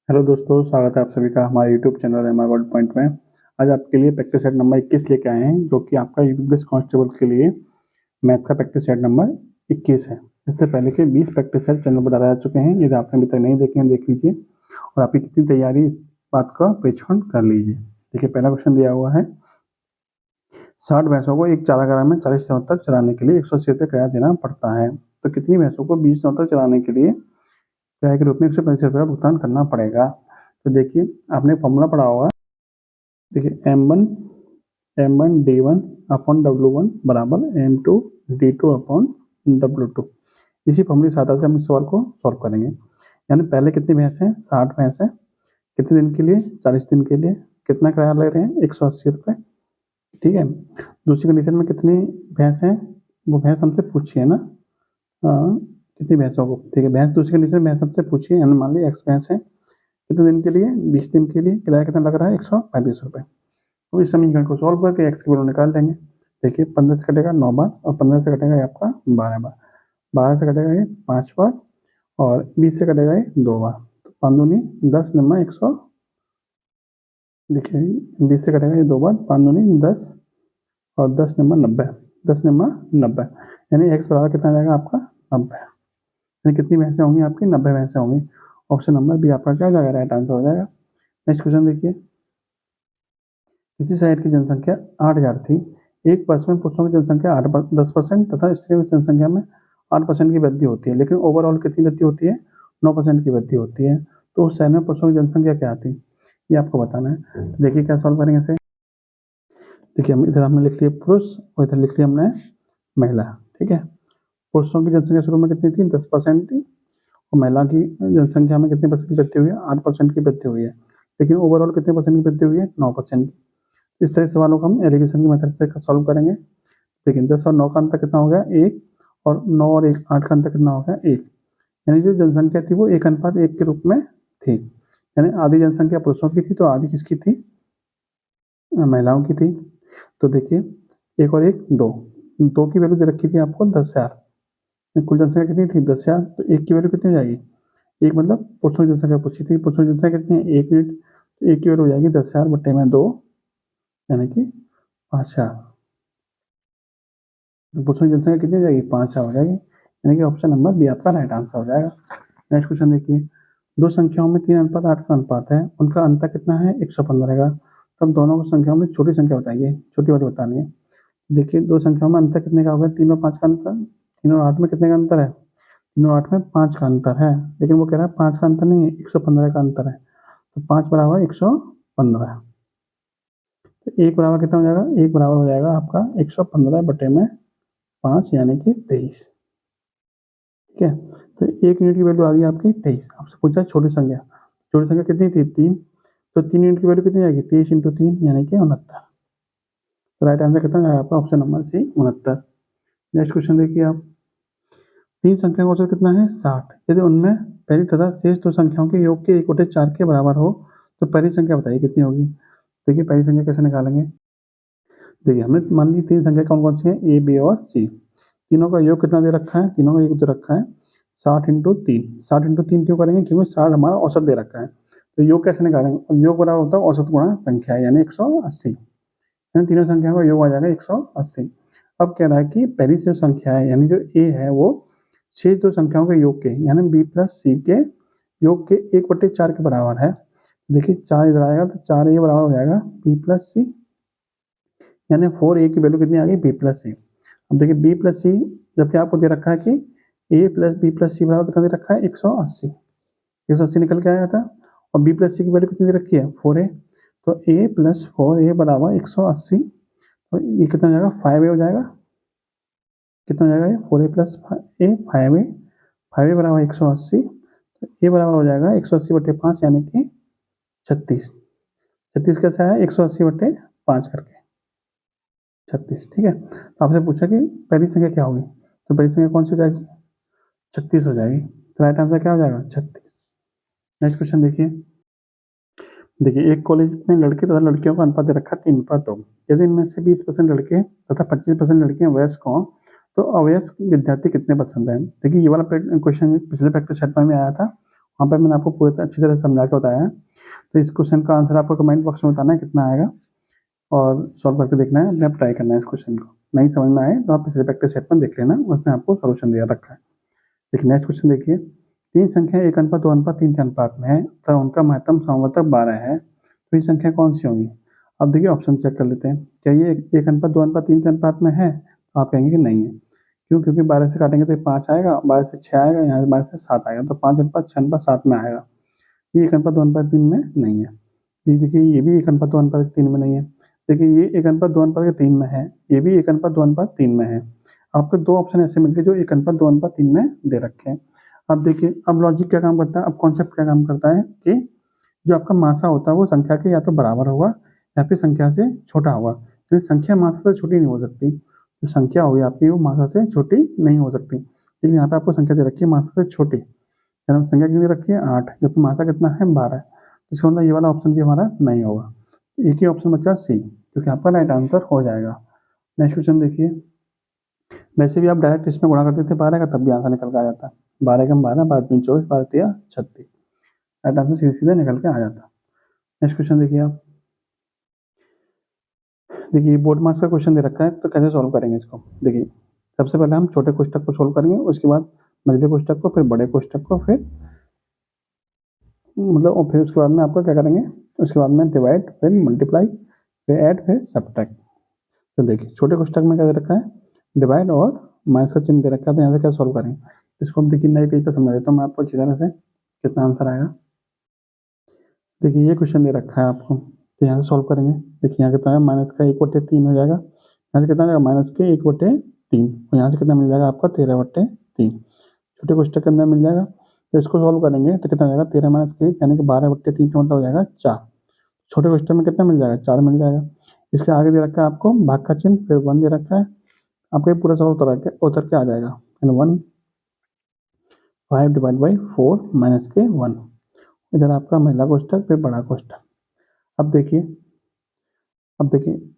Hello दोस्तों, स्वागत है आप सभी का हमारे यूट्यूब चैनल एम आई वर्ल्ड पॉइंट में। आज आपके लिए प्रैक्टिस सेट नंबर 21 लेके आए हैं, जो कि आपका यूपी पुलिस कांस्टेबल के लिए मैथ का प्रैक्टिस सेट नंबर 21 है। इससे पहले के 20 प्रैक्टिस सेट चैनल पर डाले जा चुके हैं। यदि आपने अभी तक नहीं देखे हैं, देख लीजिए और आपकी कितनी तैयारी, इस बात का परीक्षण कर लीजिए। देखिए, पहला क्वेश्चन दिया हुआ है, 60 भैंसों को एक चारागाह में 40 दिनों तक चलाने के लिए 180 रुपये किराया देना पड़ता है। तो कितनी भैंसों को 20 दिनों तक चलाने के लिए किराए के रूप में 135 रुपये का भुगतान करना पड़ेगा? तो देखिए, आपने फॉर्मूला पढ़ा होगा। देखिए, M1 D1 अपॉन W1 बराबर M2 D2 अपॉन W2। इसी फॉर्मूले की सहायता से हम इस सवाल को सॉल्व करेंगे। यानी पहले कितनी भैंस है? 60 भैंस है। कितने दिन के लिए? 40 दिन के लिए। कितना किराया ले रहे हैं? 180 रुपये। ठीक है। दूसरी कंडीशन में कितनी भैंस है, वो भैंस हमसे पूछी है ना। कितनी भैंसों को, ठीक है। भैंस दूसरी कंडीशन में भैंस हमसे पूछी है, यानी मान ली एक्स भैंस है। कितने दिन के लिए? 20 दिन के लिए। किराया कितना लग रहा है? 135 रुपये। तो इस समीकरण को सॉल्व करके एक्स की वैल्यू निकाल देंगे। देखिए, 15 से कटेगा 9 बार और 15 से कटेगा ये आपका 12 बार। 12 से कटेगा ये 5 बार और 20 से कटेगा ये 2 बार। तो 5 दूनी 10 नंबर 100। देखिए, 20 से कटेगा ये 2 बार, 5 दूनी 10 और 10 नंबर 90। 10 नंबर 90, यानी एक्स बराबर कितना जाएगा आपका? 90। यानी कितनी भैंसें होंगी आपकी? 90 भैंसें होंगी। ऑप्शन नंबर बी आपका क्या हो जाएगा? राइट आंसर हो जाएगा। नेक्स्ट क्वेश्चन देखिए, किसी शहर की जनसंख्या 8000 थी। एक वर्ष में पुरुषों की जनसंख्या 10% तथा स्त्रियों की जनसंख्या में 8% की वृद्धि होती है, लेकिन ओवरऑल कितनी वृद्धि होती है? 9% की वृद्धि होती है। तो उस शहर में पुरुषों की जनसंख्या क्या थी, ये आपको बताना है। तो देखिए, क्या सॉल्व करेंगे इसे। देखिए, हम इधर हमने लिख लिया पुरुष और इधर लिख लिया हमने महिला। ठीक है। पुरुषों की जनसंख्या शुरू में कितनी थी? 10% थी। और महिला की जनसंख्या में कितने परसेंट की वृद्धि हुई है? 8% की वृद्धि हुई है। लेकिन ओवरऑल कितने परसेंट की वृद्धि हुई है? 9% की। इस तरह सवालों को हम एलिगेशन की मेथड से सॉल्व करेंगे। देखिए, 10 और 9 का अंतर कितना हो गया? 1। और 9 और 1 8 का अंतर कितना हो गया? 1। यानी जो जनसंख्या थी वो 1:1 के रूप में थी। यानी आधी जनसंख्या पुरुषों की थी तो आधी किसकी थी? महिलाओं की थी। तो देखिए, 1 और 1 2। 2 की वैल्यू दे रखी थी आपको 10,000। कुल जनसंख्या कितनी थी? 10,000। तो 1 की वैल्यू कितनी हो जाएगी? 1 मतलब पुरुषों की जनसंख्या पूछी थी। पुरुषों की जनसंख्या कितनी है? 1 यूनिट। तो 1 की वैल्यू हो जाएगी 10,000 बटे में 2, यानी कि 5,000। तो पुरुषों की जनसंख्या कितनी हो जाएगी? 5,000 हो जाएगी। यानी कि ऑप्शन नंबर बी आपका राइट आंसर हो जाएगा। नेक्स्ट क्वेश्चन देखिए, दो संख्याओं में 3:8 का अनुपात है, उनका अंतर कितना है? 115 का। तब दोनों संख्याओं में छोटी संख्या बताइए, छोटी वाली बतानी है। देखिए, दो संख्याओं में अंतर कितने का होगा? 3 और 5 का अंतर। 3 और 8 में कितने का अंतर है? 3 और 8 में 5 का अंतर है, लेकिन वो कह रहा है 5 का अंतर नहीं है, 115 का अंतर है। तो 5 बराबर 115। तो 1 बराबर कितना हो जाएगा? 1 बराबर हो जाएगा आपका 115 बटे में 5, यानी कि 23। ठीक है। तो 1 यूनिट की वैल्यू आ गई आपकी 23। आपसे पूछा है छोटी संख्या। छोटी संख्या कितनी थी? 3। तो 3 यूनिट की वैल्यू कितनी आएगी? 23 × 3, यानी कि 69। तो राइट आंसर कितना आएगा आपका? Option number C, 69। Next question देखिए आप, तीन संख्याओं का औसत कितना है? 60। यदि उनमें पहली तथा शेष दो संख्याओं के योग के 1/4 के बराबर हो तो पहली संख्या बताइए कितनी होगी। देखिए, पहली संख्या कैसे निकालेंगे। देखिए, हमने मान ली तीन संख्या कौन कौन सी है? ए, बी और सी। तीनों का योग कितना दे रखा है? तीनों का योग दे रखा है 60 × 3। 60 × 3 क्यों करेंगे? क्योंकि 60 हमारा औसत दे रखा है। तो योग कैसे निकालेंगे? योग बराबर होता है औसत गुणा संख्या, यानी 180। यानी तीनों संख्याओं का योग आ जाएगा 180। अब कह रहा है कि पहली जो संख्या है, यानी जो ए है, वो शेष दो संख्याओं के योग के, यानी बी प्लस सी के योग के 1/4 के बराबर है। देखिए, 4 इधर आएगा तो 4 ए बराबर हो जाएगा बी प्लस सी, यानी 4a की वैल्यू कितनी आ गई? बी प्लस सी। अब देखिए, बी प्लस सी, जबकि आपको दे रखा है कि ए प्लस बी प्लस सी बराबर कितना दे रखा है? 180। 180 निकल के आया था। और बी प्लस सी की वैल्यू कितनी दे रखी है? 4a। तो a प्लस 4a बराबर 180। तो ये कितना हो जाएगा? 5a हो जाएगा। कितना हो जाएगा ये? 4a प्लस ए 5a। 5a बराबर 180। तो a बराबर हो जाएगा 180 बटे 5, यानी कि 36। 36 कैसे आया? 180 बटे 5 करके 36। ठीक है। तो आपसे पूछा कि पहली संख्या क्या होगी, तो पहली संख्या कौन सी हो जाएगी? 36 हो जाएगी। तो राइट आंसर क्या हो जाएगा? 36। नेक्स्ट क्वेश्चन देखिए। देखिए, एक कॉलेज में लड़के तथा लड़कियों का अनुपात दे रखा है 3:2। यदि इनमें से 20% लड़के तथा 25% लड़कियां वयस्क हों तो अवयस्क विद्यार्थी कितने परसेंट हैं? देखिए, ये वाला क्वेश्चन पिछले प्रैक्टिस सेट में आया था वहाँ पर मैंने आपको पूरी अच्छी तरह से समझा के बताया है। तो इस क्वेश्चन का आंसर आपको कमेंट बॉक्स में बताना है कितना आएगा, और सॉल्व करके देखना है, अपने आप ट्राई करना है इस क्वेश्चन को। नहीं समझ में आए तो आप पिछले प्रैक्टिस सेट में देख लेना, उसमें आपको सोल्यूशन दिया रखा है। देखिए नेक्स्ट क्वेश्चन देखिए, तीन संख्या 1:2:3 के अनुपात में है तथा उनका महत्तम समावर्तक 12 है, तो ये संख्या कौन सी होंगी? अब देखिए ऑप्शन चेक कर लेते हैं। क्या ये 1:2:3 के अनुपात में है? तो आप कहेंगे कि नहीं है। क्यों? क्योंकि 12 से काटेंगे तो ये 5 आएगा, 12 से 6 आएगा, यहाँ से 12 से 7 आएगा, तो 5:6:7 में आएगा। ये 1:2:3 में नहीं है। ये देखिए ये भी 1:2:3 में नहीं है। देखिए ये 1:2:3 में है, ये भी 1:2:3 में है। आपको दो ऑप्शन ऐसे मिल गए जो 1:2:3 में दे रखे हैं। अब देखिए, अब लॉजिक क्या काम करता है, अब कॉन्सेप्ट क्या काम करता है कि जो आपका मासा होता है वो संख्या के या तो बराबर होगा या फिर संख्या से छोटा होगा। तो संख्या मासा से छोटी नहीं हो सकती, जो संख्या होगी आपकी वो मासा से छोटी नहीं हो सकती। लेकिन यहाँ पे आपको संख्या दे रखी है मासा से छोटी, संख्या कितनी रखी है 8, जबकि मासा कितना है 12। इसका मतलब ये वाला ऑप्शन भी हमारा नहीं होगा। एक ही ऑप्शन बचा सी, क्योंकि आपका राइट आंसर हो जाएगा। नेक्स्ट क्वेश्चन देखिए, वैसे भी आप डायरेक्ट इसमें गुणा करते थे 12 का, तब भी आंसर निकल के आ जाता। 12 कम 12, 12 24, 12 36, राइट आंसर सीधे सीधे निकल के आ जाता। नेक्स्ट क्वेश्चन देखिए आप, देखिए बोर्ड मार्क्स का क्वेश्चन दे रखा है, तो कैसे सॉल्व करेंगे इसको। देखिए सबसे पहले हम छोटे कोष्ठक को सॉल्व करेंगे, उसके बाद मझले कोष्ठक को, फिर बड़े कोष्ठक को, फिर मतलब, और फिर उसके बाद में आपका क्या करेंगे, उसके बाद में डिवाइड, फिर मल्टीप्लाई, फिर ऐड, फिर सब्ट्रैक्ट। तो देखिए छोटे कोष्ठक में क्या दे रखा है, डिवाइड और माइनस का चिन्ह दे रखा है, तो यहाँ से क्या सॉल्व करेंगे। इसको हम देखिए नए पेज पर समझा देता हूँ मैं आपको अच्छी तरह से, कितना आंसर आएगा। देखिए ये क्वेश्चन दे रखा है आपको, तो यहाँ से सॉल्व करेंगे। देखिए यहाँ कितना है, माइनस का 1/3 हो जाएगा, यहाँ से कितना आ जाएगा माइनस के 1/3, और यहाँ से कितना मिल जाएगा आपका 13/3, छोटे कोष्ठक के अंदर मिल जाएगा। तो इसको सॉल्व करेंगे तो कितना हो जाएगा 13 माइनस के 1 यानी कि 12/3 का मतलब हो जाएगा 4। छोटे कोष्ठक में कितना मिल जाएगा 4 मिल जाएगा। इसके आगे दे रखा है आपको भाग का चिन्ह, फिर 1 दे रखा है, आपको ये पूरा सवाल उतर के आ जाएगा। 1 5 डिवाइड बाई 4 माइनस के 1, इधर आपका महिला कोष्ठक, फिर बड़ा कोष्ठक। अब देखिए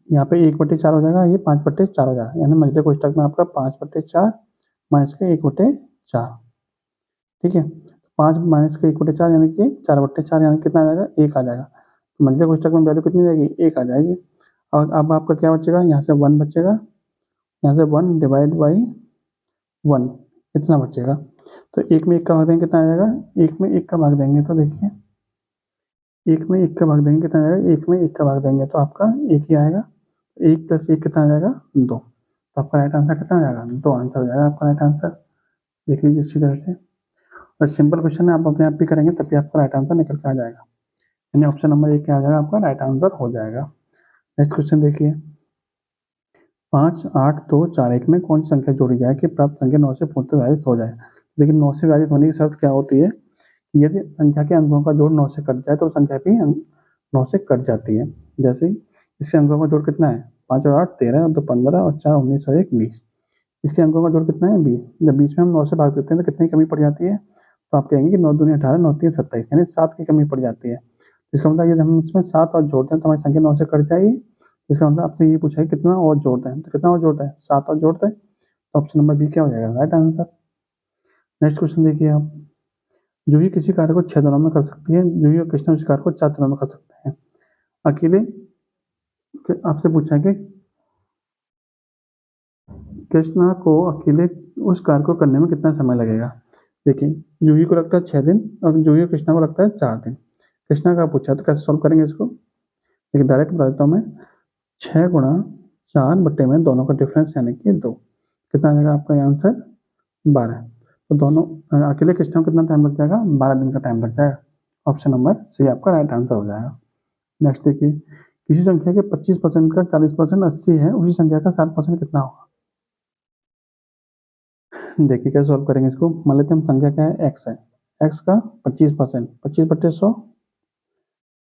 यहाँ पे 1/4 हो जाएगा, ये 5/4 हो जाएगा, यानी मझले कोष्ठक में आपका 5/4 माइनस के 1/4। ठीक है, 5 माइनस के 1/4 यानी कि 4/4, यानी कितना आ जाएगा 1 आ जाएगा। तो मझले कोष्ठक में वैल्यू कितनी जाएगी 1 आ जाएगी। और अब आपका क्या बचेगा, यहाँ से 1 बचेगा, यहाँ से 1 डिवाइड बाई 1 कितना बचेगा। तो 1 में 1 का भाग देंगे कितना आ जाएगा, 1 में 1 का भाग देंगे तो देखिए 1 में 1 का भाग देंगे कितना आ जाएगा, 1 में 1 का भाग देंगे तो आपका 1 ही आएगा। 1 + 1 कितना आ जाएगा 2, तो आपका राइट आंसर कितना आ जाएगा 2 आंसर हो जाएगा आपका राइट आंसर। देख लीजिए अच्छी तरह से, और सिंपल क्वेश्चन है, आप अपने आप भी करेंगे तब भी आपका राइट आंसर निकल के आ जाएगा, यानी ऑप्शन नंबर 1 क्या आ जाएगा आपका राइट आंसर हो जाएगा। नेक्स्ट क्वेश्चन देखिए, 5 8 2 4 1 में कौन सी संख्या जोड़ी जाए कि प्राप्त संख्या 9 से पूर्णतः विभाजित हो जाए। लेकिन 9 से विभाजित होने की शर्त क्या होती है, यदि संख्या के अंकों का जोड़ 9 से कट जाए तो संख्या भी 9 से कट जाती है। जैसे इसके अंकों का जोड़ कितना है, 5 और 8 13, और 2 15, और 4 19 और 1 20। इसके अंकों का जोड़ कितना है 20। जब 20 में हम 9 से भाग देते हैं तो कितनी कमी पड़ जाती है, तो आप कहेंगे कि 9 दूनी 18, 9 तीन 27, यानी 7 की कमी पड़ जाती है। इसका मतलब यदि हम इसमें 7 और जोड़ते हैं तो हमारी संख्या 9 से कट जाएगी। इसका मतलब आपसे ये पूछा है कितना और जोड़ते हैं, तो कितना और जोड़ते हैं 7 और जोड़ते हैं, तो ऑप्शन नंबर बी क्या हो जाएगा राइट आंसर। नेक्स्ट क्वेश्चन देखिए आप, जूही किसी कार्य को 6 दिनों में कर सकती है, जूही और कृष्णा उस कार्य को 4 दिनों में कर सकते हैं। अकेले आपसे पूछा है कि कृष्णा को अकेले उस कार्य को करने में कितना समय लगेगा। देखिए जूही को लगता है 6 दिन, और जूही और कृष्णा को लगता है 4 दिन। कृष्णा का पूछा है तो कैसे सॉल्व करेंगे इसको। देखिए डायरेक्ट बता देता हूँ मैं, 6 गुणा 4 बट्टे में दोनों का डिफरेंस यानी कि 2, कितना आ जाएगा आपका आंसर 12। तो दोनों अकेले कृष्णा को कितना टाइम लग जाएगा 12 दिन का टाइम लग जाएगा। ऑप्शन नंबर सी आपका राइट आंसर हो जाएगा। नेक्स्ट देखिए, किसी संख्या के 25% का 40% 80 है, उसी संख्या का 60% कितना होगा। देखिए कैसे सॉल्व करेंगे इसको। मान लेते हैं हम संख्या क्या है x है, x का 25%, 25/100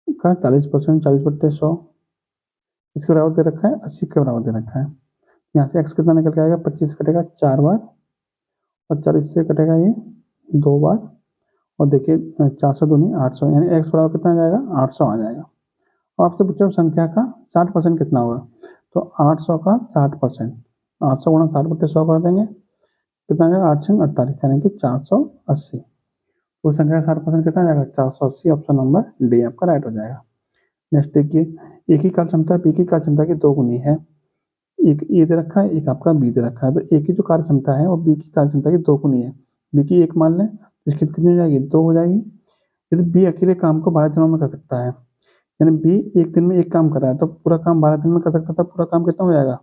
का 40%, 40/100 इसके बराबर दे रखा है, 80 के बराबर दे रखा है। यहाँ से x कितना निकल के आएगा, 25 कटेगा 4 बार, और 40 से कटेगा ये 2 बार, और देखिए 400 दूनी 800, यानी x बराबर कितना आ जाएगा 800 आ जाएगा। और आपसे पूछा संख्या का 60% कितना होगा, तो 800 का 60%, 800 गुणा 60/100 कर देंगे, कितना आ जाएगा 8 से 48, यानी कि 480। उस संख्या का 60% कितना जाएगा 480। ऑप्शन नंबर डी आपका राइट हो जाएगा। नेक्स्ट देखिए, एक ही कार्य क्षमता पी की कार्य क्षमता की 2 गुनी है। एक ए दे रखा है, एक आपका बी दे रखा है। तो ए की जो कार्य क्षमता है वो बी की कार्य क्षमता की 2 गुनी है। बी की 1 मान लें तो इसकी कितनी हो जाएगी 2 हो जाएगी। यदि बी अकेले काम को 12 दिनों में कर सकता है, यानी बी एक दिन में एक काम कर रहा है तो पूरा काम 12 दिन में कर सकता था, पूरा काम कितना हो जाएगा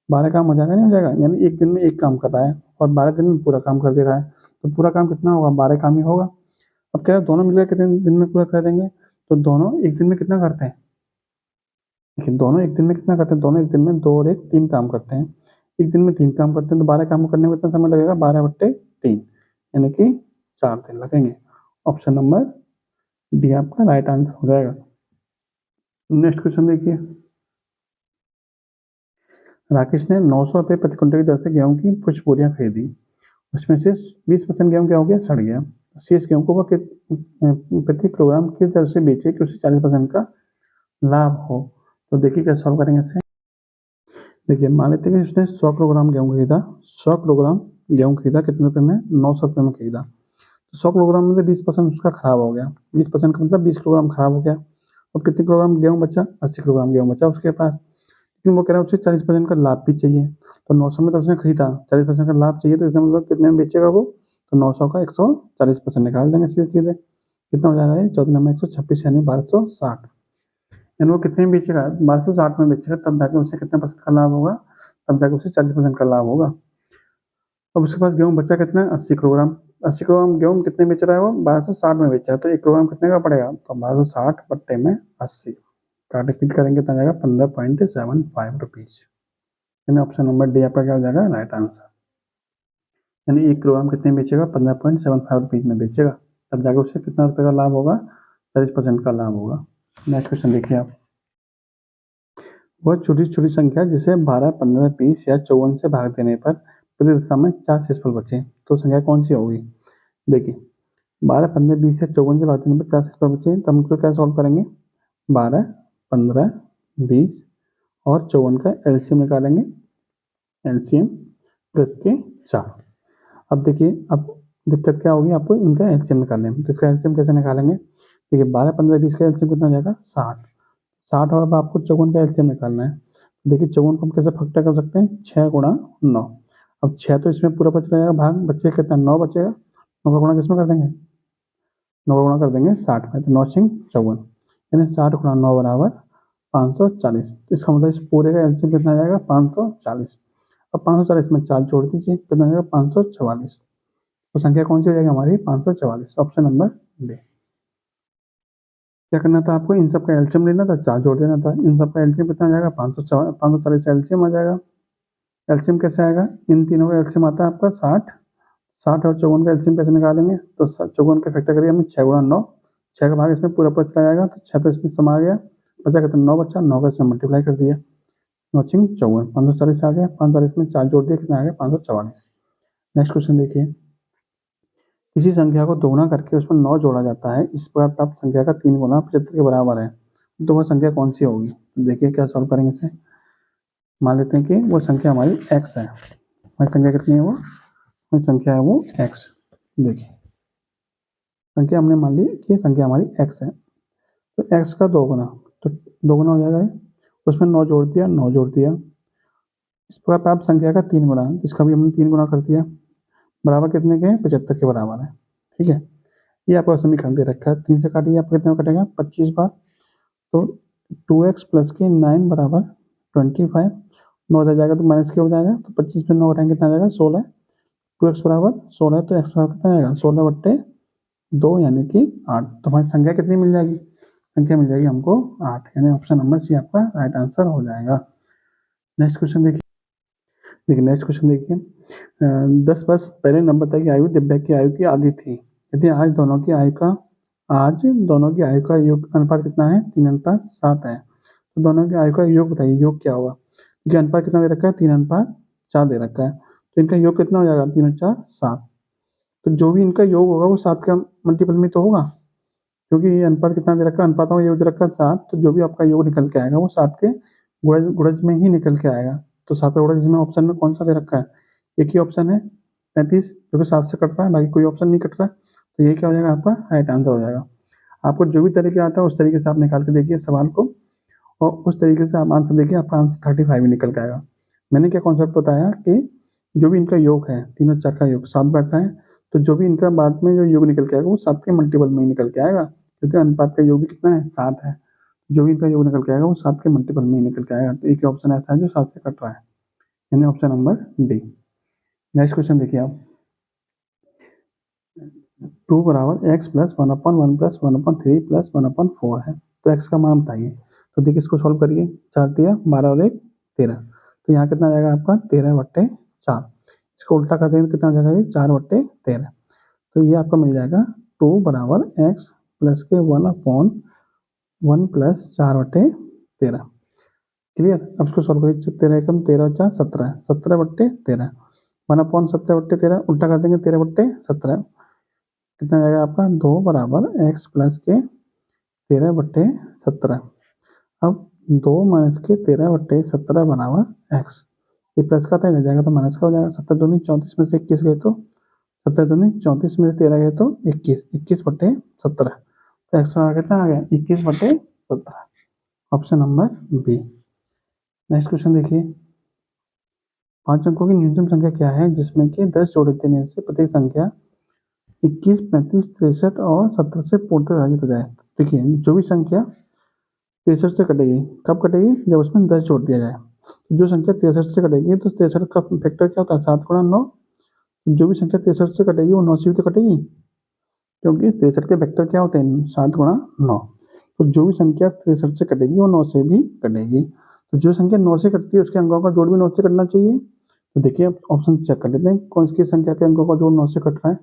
12 काम हो जाएगा, नहीं हो जाएगा। यानी एक दिन में एक काम कर रहा है और 12 दिन में पूरा काम कर दे रहा है, तो पूरा काम कितना होगा 12 काम ही होगा। अब कह रहा है दोनों मिलकर कितने दिन में पूरा कर देंगे, तो दोनों एक दिन में कितना करते हैं, देखिए दोनों एक दिन में कितना करते हैं, दोनों एक दिन में 2 और 1 3 काम करते हैं। एक दिन में 3 काम करते हैं तो 12 काम करने में कितना समय लगेगा 12/3, यानी कि 4 दिन लगेंगे। ऑप्शन नंबर डी आपका राइट आंसर हो जाएगा। नेक्स्ट क्वेश्चन देखिए, राकेश ने 900 रुपये प्रति क्विंटल की दर से गेहूं की कुछ बोरियां खरीदी, उसमें से 20% गेहूं क्या हो गया सड़ गया। शेष गेहूं को वह प्रति किलोग्राम किस दर से बेचे कि उसे 40% का लाभ हो। तो देखिए कैसे सॉल्व करेंगे इसे। देखिए मान लेते हैं कि उसने 100 किलोग्राम गेहूं खरीदा, 100 किलोग्राम गेहूं खरीदा कितने रुपए में 900 रुपये में खरीदा। तो 100 किलोग्राम में से 20% उसका खराब हो गया, 20% का मतलब 20 किलोग्राम खराब हो गया। अब कितने किलोग्राम गेहूं बचा 80 किलोग्राम गेहूं बचा उसके पास, लेकिन वो कह रहा है उसे 40% का लाभ भी चाहिए। तो 900 में तो उसने खरीदा, 40% का लाभ चाहिए तो इसका मतलब कितने में बेचेगा वो, तो 900 का 140% निकाल देंगे सीधे सीधे। कितना हो जाएगा ये 14 में 126 यानी 1260, यानी वो कितने में बेचेगा 1260 में बेचेगा, तब जाके उसे कितने परसेंट का लाभ होगा, तब जाके उसे 40% का लाभ होगा। अब उसके पास गेहूं बचा कितना है 80 किलोग्राम, 80 किलोग्राम गेहूं कितने बेच रहा है वो 1260 में बेचा है, तो 1 किलोग्राम कितने का पड़ेगा, तो 1260 बट्टे में 80 का रिपीट करेंगे तो जाएगा 15.75 रुपीज। यानी ऑप्शन नंबर डी आपका क्या हो जाएगा राइट आंसर। यानी 1 किलोग्राम कितने बेचेगा 15.75 रुपीज में बेचेगा, तब जाके उसे कितना रुपए का लाभ होगा 40% का लाभ होगा। नेक्स्ट क्वेश्चन देखिए आप, वह छोटी छोटी संख्या जिसे 12, 15, 20 या 54 से भाग देने पर प्रति दशा में 4 शेषफल बचे, तो संख्या कौन सी होगी। देखिए 12, 15, 20 या 54 से भाग देने पर 4 शेषफल बचे, तो हम इसको क्या सॉल्व करेंगे 12, 15, 20 और 54 का एलसीएम निकालेंगे, एलसीएम प्लस के 4। अब देखिए अब दिक्कत क्या होगी आपको इनका एलसीएम निकालने में, तो इसका एलसीएम कैसे निकालेंगे। देखिए 12, 15, 20 का एलसीएम कितना हो जाएगा 60 और अब आपको 54 का एलसीएम निकालना है। देखिए 54 को हम कैसे फैक्टर कर सकते हैं 6 गुणा 9। अब 6 तो इसमें पूरा बच जाएगा भाग, बच्चे कितना 9 बचेगा, 9 का गुणा किसमें कर देंगे 9 का गुणा कर देंगे 60 में, तो 9 6 54 यानी 60 गुणा 9 बराबर 540। तो इसका मतलब इस पूरे का एलसीएम कितना आ जाएगा 540। अब 540 में 4 जोड़ दीजिए कितना आ जाएगा 544। तो संख्या कौन सी हो जाएगी हमारी 544। Option number D. क्या करना था आपको इन सब का एलसीएम लेना था, 4 जोड़ देना था। इन सब का एलसीएम कितना आ जाएगा 540 एलसीएम आ जाएगा। एलसीएम कैसे आएगा, इन तीनों का एलसीएम आता है आपका 60 और 54 का एलसीएम कैसे निकालेंगे, तो 54 का फैक्टर करिए हमें 6 गुणा 9, 6 का भाग इसमें पूरा पूरा चला जाएगा, तो 6 तो इसमें समा गया, बचा कितना 9 बचा, 9 का इसमें मल्टीप्लाई कर दिया, 9 6 54 540 आ गया, 540 में 4 जोड़ दिया कितना आ गया 544। नेक्स्ट क्वेश्चन देखिए, किसी संख्या को दोगुना करके उसमें 9 जोड़ा जाता है, इस प्रकार प्राप्त संख्या का 3 गुना 75 के बराबर है, तो वह संख्या कौन सी होगी। देखिए क्या सॉल्व करेंगे इसे। मान लेते हैं कि वो संख्या हमारी x है, हमारी संख्या कितनी है वो हमारी संख्या है वो x। देखिए संख्या हमने मान ली कि संख्या हमारी x है, तो x का 2 गुना, तो 2 गुना हो जाएगा, उसमें 9 जोड़ दिया 9 जोड़ दिया, इस प्रकार प्राप्त संख्या का 3 गुना, इसका भी हमने 3 गुना कर दिया, बराबर कितने के 75 के बराबर है। ठीक है, ये आपका समीकरण दे रखा है, 3 से काटिए आपको कितने कटेगा 25 बार, तो 2x प्लस के 9 बराबर 25, 9 आ जाएगा तो माइनस के हो जाएगा, तो 25 में 9 घटाएंगे कितना आ जाएगा 16, 2x बराबर 16 तो x बराबर कितना आएगा 16/2 यानी कि 8। तो हमारी संख्या कितनी मिल जाएगी, संख्या मिल जाएगी हमको 8, यानी ऑप्शन नंबर सी आपका राइट आंसर हो जाएगा। नेक्स्ट क्वेश्चन देखिए, नेक्स्ट क्वेश्चन देखिए, 10 वर्ष पहले नंबर तक की आयु दिव्या की आयु की आधी थी, यदि आज दोनों की आयु का योग अनुपात कितना है 3:7 है, तो दोनों की आयु का योग बताइए, योग क्या होगा। देखिए अनुपात कितना दे रखा है 3:4 दे रखा है, तो इनका योग कितना हो जाएगा 3 और 4 7, तो जो भी इनका योग होगा वो 7 का मल्टीपल में तो होगा, क्योंकि ये अनुपात कितना दे रखा है, अनुपातों का योग दे रखा है 7, तो जो भी आपका योग निकल के आएगा वो 7 के गुणज में ही निकल के आएगा। तो 7 का गुणज इसमें ऑप्शन में कौन सा दे रखा है, एक ही ऑप्शन है 35 जो कि 7 से कट रहा है, बाकी कोई ऑप्शन नहीं कट रहा है, तो ये क्या हो जाएगा आपका राइट आंसर हो जाएगा। आपको जो भी तरीके आता है उस तरीके से आप निकाल के देखिए सवाल को, और उस तरीके से आप आंसर देखिए, आपका आंसर 35 ही निकल के आएगा। मैंने क्या कॉन्सेप्ट बताया कि जो भी इनका योग है, तीनों चार का योग 7 बैठा है, तो जो भी इनका बाद में जो योग निकल के आएगा वो 7 के मल्टीपल में ही निकल के आएगा, क्योंकि अनुपात का योग भी कितना है 7 है। जो भी इनका योग निकल के आएगा वो 7 के मल्टीपल में ही निकल के आएगा। तो एक ऑप्शन ऐसा है जो 7 से कट रहा है, यानी option number D. Next question देखिए आप, 2 बराबर एक्स प्लस 1/1 प्लस 1/3 प्लस 1/4 है, तो एक्स का मान बताइए। तो देखिए इसको सॉल्व करिए, 4 दिया 12 और 1 13, तो यहाँ कितना आ जाएगा आपका 13/4। इसको उल्टा कर देंगे तो कितना हो जाएगा ये 4/13, तो ये आपका मिल जाएगा 2 बराबर एक्स प्लस के 1/1 प्लस 4/13। क्लियर। अब इसको सॉल्व करिए, 13 एकम 13 और 4 17, 17/13, 1/17/13 उल्टा कर देंगे 13/17, कितना जाएगा आपका 2 बराबर एक्स प्लस के 13/17। अब 2 माइनस के 13/17 बराबर एक्स, ये प्लस का था इधर जाएगा तो माइनस का हो जाएगा। 7 दूनी 34 में से 21 गए तो 7 दूनी 34 में से 13 गए तो 21, 21/17, तो एक्स बराबर कितना आ गया 21/17, option number B. Next question देखिए, 5 अंकों की न्यूनतम संख्या क्या है जिसमें कि 10 जोड़े देने से प्रत्येक संख्या 21, 35, 63 और 70 से पूर्णतः विभाजित हो जाए। देखिए जो भी संख्या 63 से कटेगी, कब कटेगी जब उसमें 10 जोड़ दिया जाए। तो जो संख्या 63 से कटेगी तो 63 का फैक्टर क्या होता है 7 गुणा 9, जो भी संख्या 63 से कटेगी वो 9 से भी तो कटेगी, क्योंकि 63 के फैक्टर क्या होते हैं 7 गुणा 9। तो जो भी संख्या 63 से कटेगी वो 9 से भी कटेगी, तो जो संख्या 9 से कटती है उसके अंकों का जोड़ भी 9 से कटना चाहिए। तो देखिए ऑप्शन चेक कर लेते हैं कौन सी संख्या के अंकों का जोड़ 9 से कट रहा है।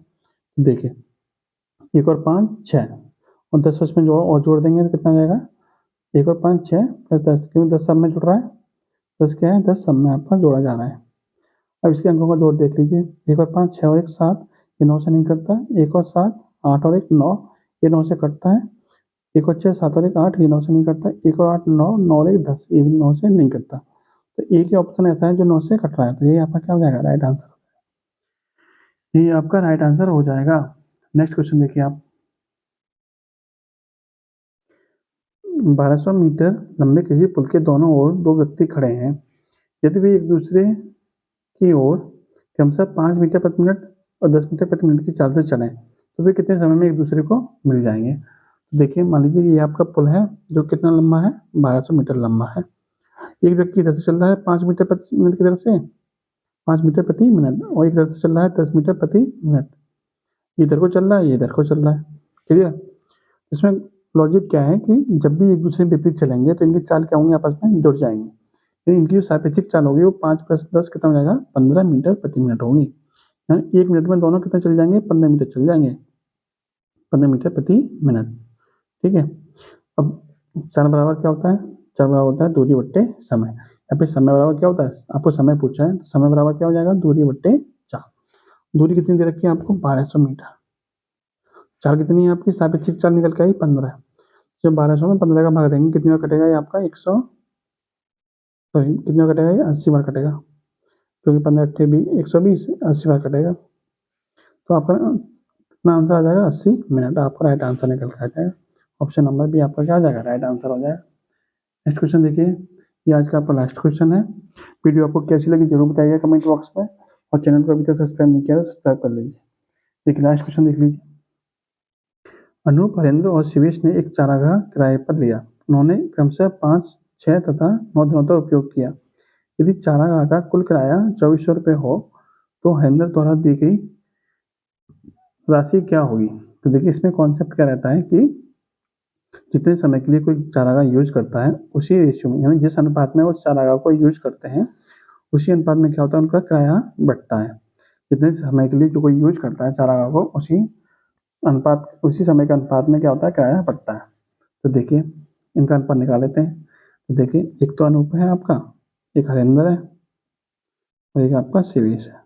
देखिए 1 और 5 6, और 10 उसमें जोड़ देंगे तो कितना जाएगा 1 और 5 6 प्लस 10, क्योंकि 10 सब में जुड़ रहा है, 10 क्या है 10 सब में आपका जोड़ा जा रहा है। अब इसके अंकों का जोड़ देख लीजिए, 1 और 5 6 और 1 7, ये 9 से नहीं कटता। 1 और 7 8 और 1 9, ये 9 से कटता है। 1 और 6 7 और 1 8, ये 9 से नहीं कटता। 1 और 8 9, 9 और 1 10, ये भी 9 से नहीं कटता। तो एक ही ऑप्शन ऐसा है जो 9 से कट रहा है, तो ये आपका क्या हो जाएगा राइट आंसर, ये आपका राइट आंसर हो जाएगा। नेक्स्ट क्वेश्चन देखिए आप, 1200 मीटर लंबे किसी पुल के दोनों ओर 2 व्यक्ति खड़े हैं, यदि वे एक दूसरे की ओर क्रमशः 5 मीटर प्रति मिनट और 10 मीटर प्रति मिनट की चाल से चलें तो वे कितने समय में एक दूसरे को मिल जाएंगे। तो देखिए मान लीजिए ये आपका पुल है जो कितना लंबा है 1200 मीटर लंबा है। एक व्यक्ति इधर से चल रहा है 5 मीटर प्रति मिनट की तरफ से, 5 मीटर प्रति मिनट, और एक तरफ से चल रहा है 10 मीटर प्रति मिनट। ये इधर को चल रहा है, ये इधर को चल रहा है। क्लियर। इसमें लॉजिक क्या है कि जब भी एक दूसरे विपरीत चलेंगे तो इनकी चाल क्या होंगी आपस में जुड़ जाएंगी, यानी इनकी जो सापेक्षिक चाल होगी वो 5 + 10 कितना हो जाएगा 15 मीटर प्रति मिनट होगी। यानी 1 मिनट में दोनों कितने चल जाएंगे 15 मीटर चल जाएंगे, 15 मीटर प्रति मिनट। ठीक है। अब चाल बराबर क्या होता है, चाल बराबर होता है दूरी बट्टे समय। यहाँ पे समय बराबर क्या होता है, आपको समय पूछा है तो समय बराबर क्या हो जाएगा दूरी बट्टे चाल। दूरी कितनी दे रखी है आपको 1200 मीटर, चाल कितनी है आपकी सापेक्षिक चाल निकल के आई 15। जब 1200 में 15 का भाग देंगे कितनी बार कटेगा ये आपका 100, सॉरी कितनी बार कटेगा ये 80 बार कटेगा, क्योंकि 15 8 120 80 बार कटेगा। तो आपका कितना आंसर आ जाएगा 80 मिनट, आपका राइट आंसर निकल के आ जाएगा। ऑप्शन नंबर बी आपका क्या आ जाएगा राइट आंसर हो जाएगा। नेक्स्ट क्वेश्चन देखिए, ये आज का आपका लास्ट क्वेश्चन है। वीडियो आपको कैसी लगी जरूर बताइएगा कमेंट बॉक्स में, और चैनल को अभी तक सब्सक्राइब नहीं किया तो सब्सक्राइब कर लीजिए। देखिए लास्ट क्वेश्चन देख लीजिए, अनूप हरेंद्र और शिवेश ने एक चारागाह किराए पर लिया। उन्होंने क्रमशः 5 6 तथा 9 दिनों तक उपयोग किया। यदि चारागाह का कुल किराया 2400 रुपये हो तो हरेंद्र द्वारा दी गई राशि क्या होगी। तो देखिए इसमें कॉन्सेप्ट क्या रहता है कि जितने समय के लिए कोई चारागाह यूज करता है उसी रेशियो में, यानी जिस अनुपात में वो चारागाह को यूज करते हैं उसी अनुपात में क्या होता है उनका किराया बढ़ता है। जितने समय के लिए जो कोई यूज करता है चारागाह को उसी समय के अनुपात में क्या होता है किराया बढ़ता है। तो देखिए इनका अनुपात निकाल लेते हैं। तो देखिए एक तो अनूप है आपका, एक हरेंद्र है और एक आपका शिवेश है।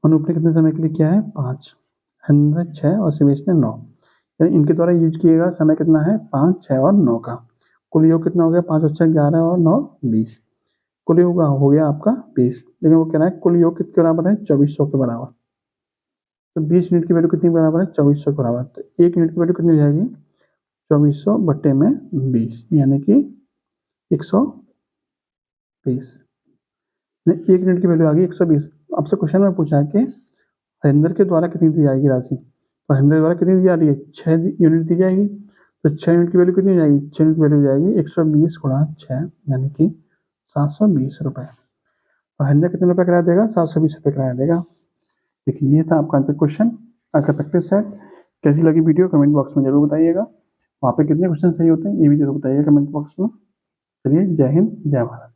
अनूप ने कितने समय के लिए किया है 5, हरेंद्र 6 और शिवेश ने 9, यानी इनके द्वारा यूज किएगा समय कितना है 5 6 और 9 का। कुल योग कितना हो गया 5 और 6 11 और 9 20, कुल योग हो गया आपका 20, लेकिन वो कह रहा है कुल योग कितने बराबर है 2400 के बराबर। तो 20 यूनिट की वैल्यू कितनी बराबर है, 2400 के बराबर। तो 1 यूनिट की वैल्यू कितनी हो जाएगी, 2400 बट्टे में 20 यानी कि 120। 1 यूनिट की वैल्यू आ गई 120। आपसे क्वेश्चन में पूछा है कि हरिंदर के द्वारा कितनी दी जाएगी राशि, तो हरिंदर द्वारा कितनी दी जा रही है, 6 यूनिट दी जाएगी। तो 6 यूनिट की वैल्यू कितनी हो जाएगी, 6 यूनिट की वैल्यू हो जाएगी 120 गुणा 6 यानी कि 720 रुपये। तो हरिंदर कितने रुपये किराया देगा, 720 रुपये किराया देगा। देखिए ये था आपका आंसर क्वेश्चन। आपका प्रैक्टिस सेट कैसी लगी वीडियो कमेंट बॉक्स में जरूर बताइएगा। वहाँ पे कितने क्वेश्चन सही होते हैं ये भी जरूर बताइएगा कमेंट बॉक्स में। चलिए, जय हिंद जय भारत।